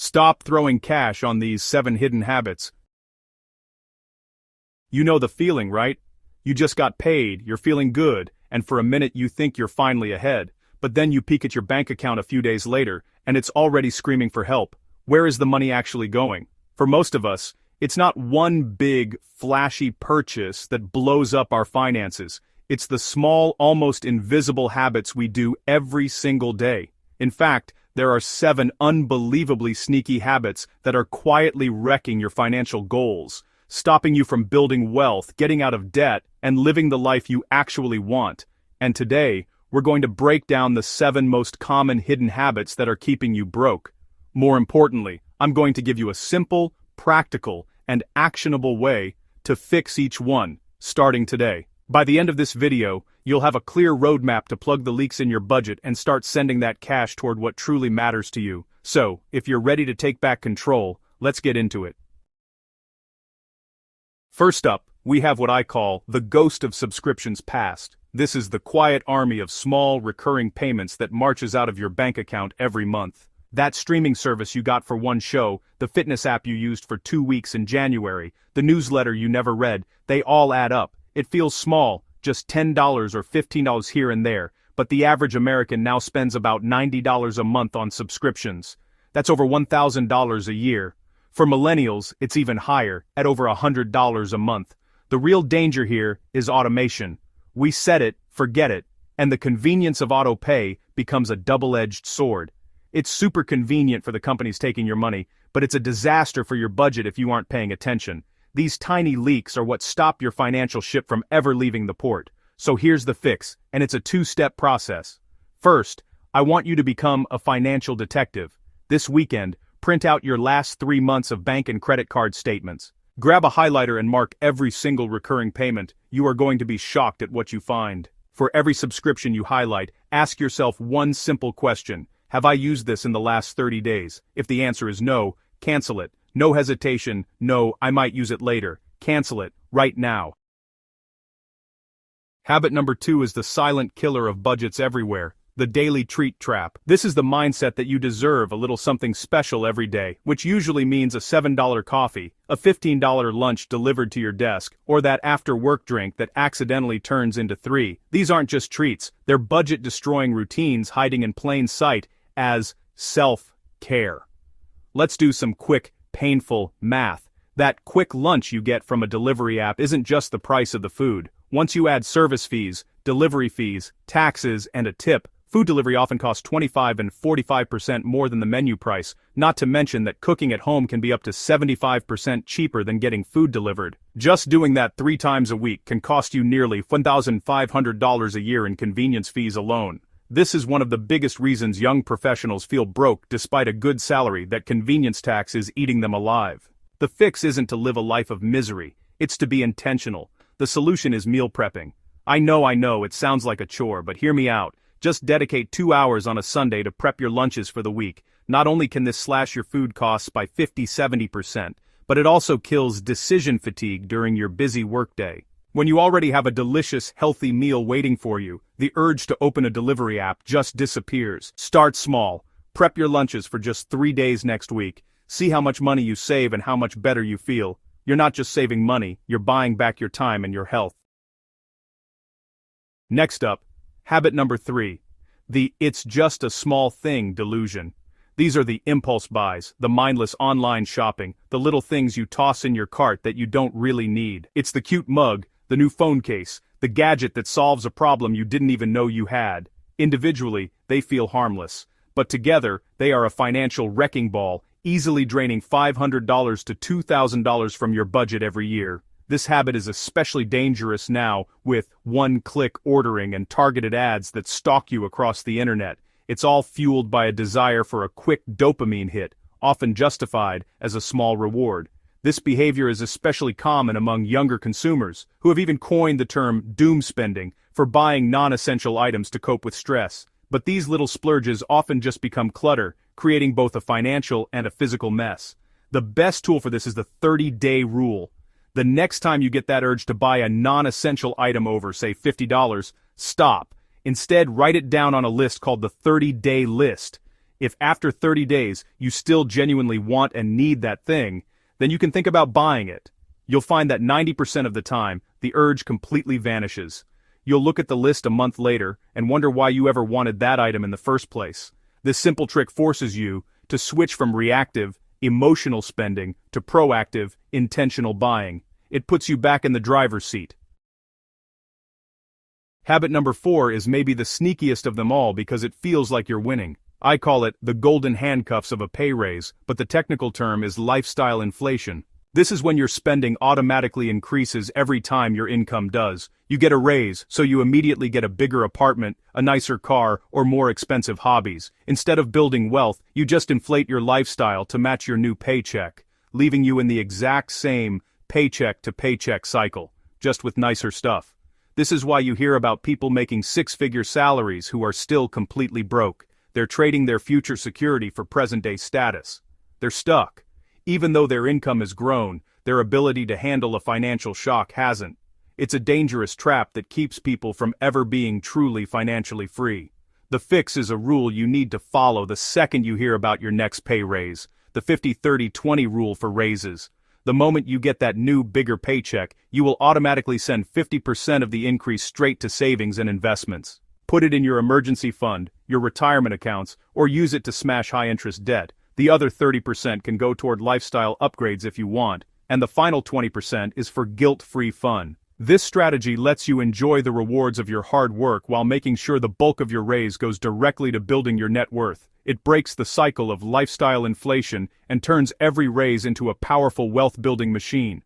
Stop throwing cash on these 7 hidden habits. You know the feeling, right? You just got paid, you're feeling good, and for a minute you think you're finally ahead, but then you peek at your bank account a few days later, and it's already screaming for help. Where is the money actually going? For most of us, it's not one big, flashy purchase that blows up our finances. It's the small, almost invisible habits we do every single day. In fact, there are 7 unbelievably sneaky habits that are quietly wrecking your financial goals, stopping you from building wealth, getting out of debt, and living the life you actually want. And today, we're going to break down the 7 most common hidden habits that are keeping you broke. More importantly, I'm going to give you a simple, practical, and actionable way to fix each one, starting today. By the end of this video, you'll have a clear roadmap to plug the leaks in your budget and start sending that cash toward what truly matters to you. So, if you're ready to take back control, let's get into it. First up, we have what I call the ghost of subscriptions past. This is the quiet army of small, recurring payments that marches out of your bank account every month. That streaming service you got for one show, the fitness app you used for 2 weeks in January, the newsletter you never read, they all add up. It feels small, just $10 or $15 here and there, but the average American now spends about $90 a month on subscriptions. That's over $1,000 a year. For millennials, it's even higher, at over $100 a month. The real danger here is automation. We set it, forget it, and the convenience of auto pay becomes a double-edged sword. It's super convenient for the companies taking your money, but it's a disaster for your budget if you aren't paying attention. These tiny leaks are what stop your financial ship from ever leaving the port. So here's the fix, and it's a 2-step process. First, I want you to become a financial detective. This weekend, print out your last 3 months of bank and credit card statements. Grab a highlighter and mark every single recurring payment. You are going to be shocked at what you find. For every subscription you highlight, ask yourself one simple question. Have I used this in the last 30 days? If the answer is no, cancel it. No hesitation, no, I might use it later. Cancel it, right now. Habit number 2 is the silent killer of budgets everywhere. The daily treat trap. This is the mindset that you deserve a little something special every day, which usually means a $7 coffee, a $15 lunch delivered to your desk, or that after-work drink that accidentally turns into 3. These aren't just treats, they're budget-destroying routines hiding in plain sight as self-care. Let's do some quick, painful math. That quick lunch you get from a delivery app isn't just the price of the food. Once you add service fees, delivery fees, taxes, and a tip, food delivery often costs 25 and 45% more than the menu price, not to mention that cooking at home can be up to 75% cheaper than getting food delivered. Just doing that 3 times a week can cost you nearly $1,500 a year in convenience fees alone. This is one of the biggest reasons young professionals feel broke despite a good salary, that convenience tax is eating them alive. The fix isn't to live a life of misery, it's to be intentional. The solution is meal prepping. I know, it sounds like a chore, but hear me out. Just dedicate 2 hours on a Sunday to prep your lunches for the week. Not only can this slash your food costs by 50–70%, but it also kills decision fatigue during your busy workday. When you already have a delicious, healthy meal waiting for you, the urge to open a delivery app just disappears. Start small. Prep your lunches for just 3 days next week. See how much money you save and how much better you feel. You're not just saving money, you're buying back your time and your health. Next up, habit number 3. The "it's just a small thing" delusion. These are the impulse buys, the mindless online shopping, the little things you toss in your cart that you don't really need. It's the cute mug, the new phone case, the gadget that solves a problem you didn't even know you had. Individually, they feel harmless, but together, they are a financial wrecking ball, easily draining $500 to $2,000 from your budget every year. This habit is especially dangerous now with one-click ordering and targeted ads that stalk you across the internet. It's all fueled by a desire for a quick dopamine hit, often justified as a small reward. This behavior is especially common among younger consumers, who have even coined the term doom spending for buying non-essential items to cope with stress. But these little splurges often just become clutter, creating both a financial and a physical mess. The best tool for this is the 30-day rule. The next time you get that urge to buy a non-essential item over, say, $50, stop. Instead, write it down on a list called the 30-day list. If after 30 days you still genuinely want and need that thing, then you can think about buying it. You'll find that 90% of the time, the urge completely vanishes. You'll look at the list a month later and wonder why you ever wanted that item in the first place. This simple trick forces you to switch from reactive, emotional spending to proactive, intentional buying. It puts you back in the driver's seat. Habit number 4 is maybe the sneakiest of them all because it feels like you're winning. I call it the golden handcuffs of a pay raise, but the technical term is lifestyle inflation. This is when your spending automatically increases every time your income does. You get a raise, so you immediately get a bigger apartment, a nicer car, or more expensive hobbies. Instead of building wealth, you just inflate your lifestyle to match your new paycheck, leaving you in the exact same paycheck-to-paycheck cycle, just with nicer stuff. This is why you hear about people making six-figure salaries who are still completely broke. They're trading their future security for present-day status. They're stuck. Even though their income has grown, their ability to handle a financial shock hasn't. It's a dangerous trap that keeps people from ever being truly financially free. The fix is a rule you need to follow the second you hear about your next pay raise, the 50-30-20 rule for raises. The moment you get that new, bigger paycheck, you will automatically send 50% of the increase straight to savings and investments. Put it in your emergency fund, your retirement accounts, or use it to smash high-interest debt. The other 30% can go toward lifestyle upgrades if you want, and the final 20% is for guilt-free fun. This strategy lets you enjoy the rewards of your hard work while making sure the bulk of your raise goes directly to building your net worth. It breaks the cycle of lifestyle inflation and turns every raise into a powerful wealth-building machine.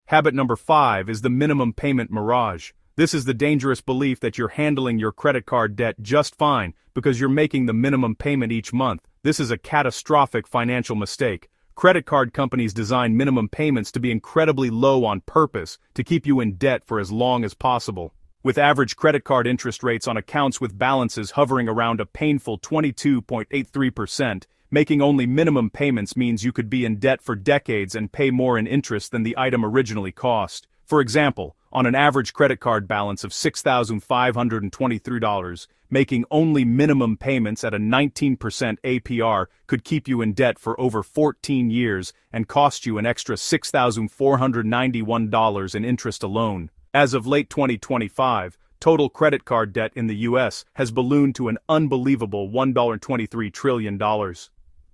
Habit number 5 is the minimum payment mirage. This is the dangerous belief that you're handling your credit card debt just fine because you're making the minimum payment each month. This is a catastrophic financial mistake. Credit card companies design minimum payments to be incredibly low on purpose to keep you in debt for as long as possible. With average credit card interest rates on accounts with balances hovering around a painful 22.83%, making only minimum payments means you could be in debt for decades and pay more in interest than the item originally cost. For example, on an average credit card balance of $6,523, making only minimum payments at a 19% APR could keep you in debt for over 14 years and cost you an extra $6,491 in interest alone. As of late 2025, total credit card debt in the U.S. has ballooned to an unbelievable $1.23 trillion.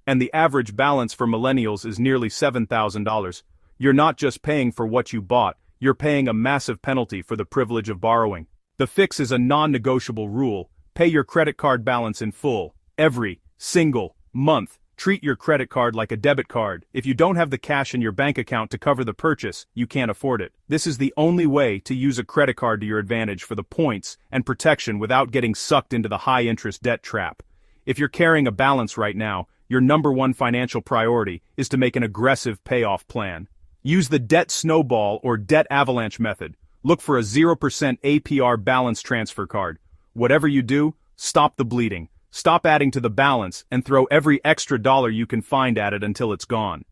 And the average balance for millennials is nearly $7,000. You're not just paying for what you bought, you're paying a massive penalty for the privilege of borrowing. The fix is a non-negotiable rule. Pay your credit card balance in full, every single month. Treat your credit card like a debit card. If you don't have the cash in your bank account to cover the purchase, you can't afford it. This is the only way to use a credit card to your advantage for the points and protection without getting sucked into the high-interest debt trap. If you're carrying a balance right now, your number one financial priority is to make an aggressive payoff plan. Use the debt snowball or debt avalanche method. Look for a 0% APR balance transfer card. Whatever you do, stop the bleeding. Stop adding to the balance and throw every extra dollar you can find at it until it's gone.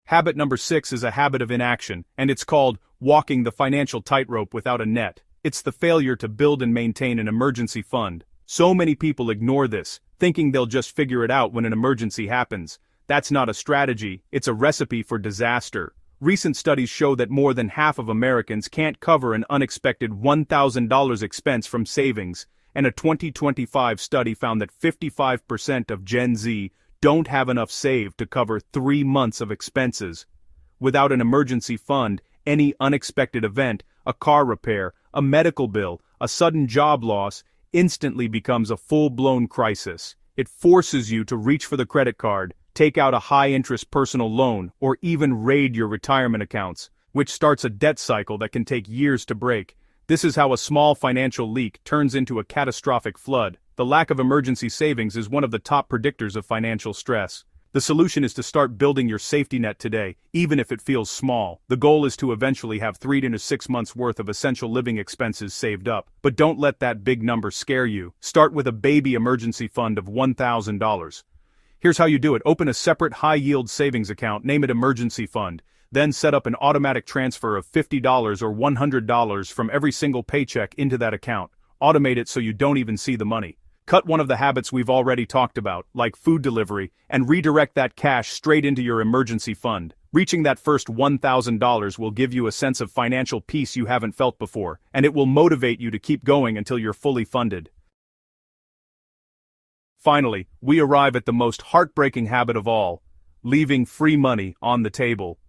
Habit number 6 is a habit of inaction, and it's called walking the financial tightrope without a net. It's the failure to build and maintain an emergency fund. So many people ignore this, thinking they'll just figure it out when an emergency happens. That's not a strategy, it's a recipe for disaster. Recent studies show that more than half of Americans can't cover an unexpected $1,000 expense from savings, and a 2025 study found that 55% of Gen Z don't have enough saved to cover 3 months of expenses. Without an emergency fund, any unexpected event, a car repair, a medical bill, a sudden job loss, instantly becomes a full-blown crisis. It forces you to reach for the credit card, take out a high-interest personal loan, or even raid your retirement accounts, which starts a debt cycle that can take years to break. This is how a small financial leak turns into a catastrophic flood. The lack of emergency savings is one of the top predictors of financial stress. The solution is to start building your safety net today, even if it feels small. The goal is to eventually have 3 to 6 months worth of essential living expenses saved up. But don't let that big number scare you. Start with a baby emergency fund of $1,000. Here's how you do it. Open a separate high-yield savings account, name it emergency fund. Then set up an automatic transfer of $50 or $100 from every single paycheck into that account. automate it so you don't even see the money. Cut one of the habits we've already talked about, like food delivery, and redirect that cash straight into your emergency fund. Reaching that first $1,000 will give you a sense of financial peace you haven't felt before, and it will motivate you to keep going until you're fully funded. Finally, we arrive at the most heartbreaking habit of all: leaving free money on the table.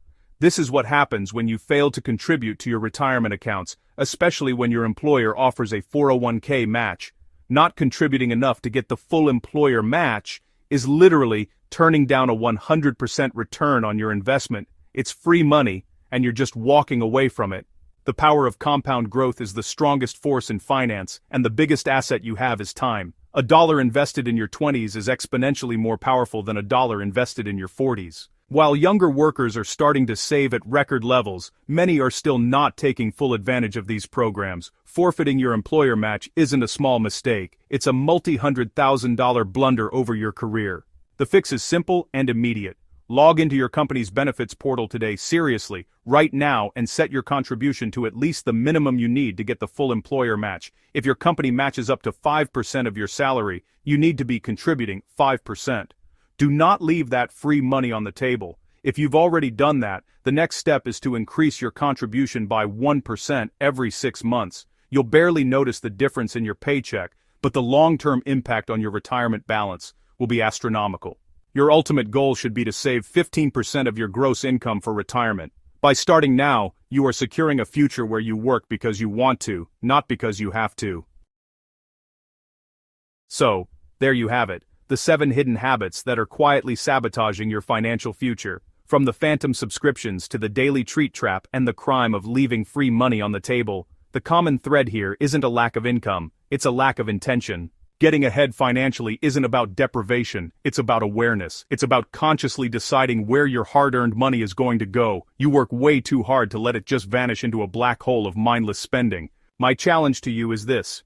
This is what happens when you fail to contribute to your retirement accounts, especially when your employer offers a 401k match. Not contributing enough to get the full employer match is literally turning down a 100% return on your investment. It's free money, and you're just walking away from it. The power of compound growth is the strongest force in finance, and the biggest asset you have is time. A dollar invested in your 20s is exponentially more powerful than a dollar invested in your 40s. While younger workers are starting to save at record levels, many are still not taking full advantage of these programs. Forfeiting your employer match isn't a small mistake. It's a multi-$100,000 blunder over your career. The fix is simple and immediate. Log into your company's benefits portal today, seriously, right now, and set your contribution to at least the minimum you need to get the full employer match. If your company matches up to 5% of your salary, you need to be contributing 5%. Do not leave that free money on the table. If you've already done that, the next step is to increase your contribution by 1% every 6 months. You'll barely notice the difference in your paycheck, but the long-term impact on your retirement balance will be astronomical. Your ultimate goal should be to save 15% of your gross income for retirement. By starting now, you are securing a future where you work because you want to, not because you have to. So, there you have it. The 7 hidden habits that are quietly sabotaging your financial future. From the phantom subscriptions to the daily treat trap and the crime of leaving free money on the table, the common thread here isn't a lack of income, it's a lack of intention. Getting ahead financially isn't about deprivation, it's about awareness. It's about consciously deciding where your hard-earned money is going to go. You work way too hard to let it just vanish into a black hole of mindless spending. My challenge to you is this: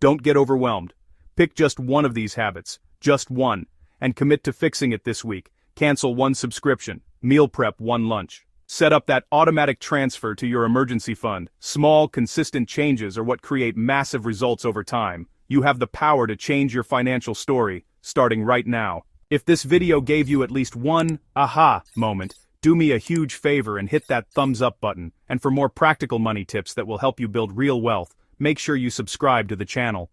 don't get overwhelmed. Pick just one of these habits. Just one, and commit to fixing it this week. Cancel one subscription, meal prep one lunch. Set up that automatic transfer to your emergency fund. Small, consistent changes are what create massive results over time. You have the power to change your financial story, starting right now. If this video gave you at least one aha moment, do me a huge favor and hit that thumbs up button. And for more practical money tips that will help you build real wealth, make sure you subscribe to the channel.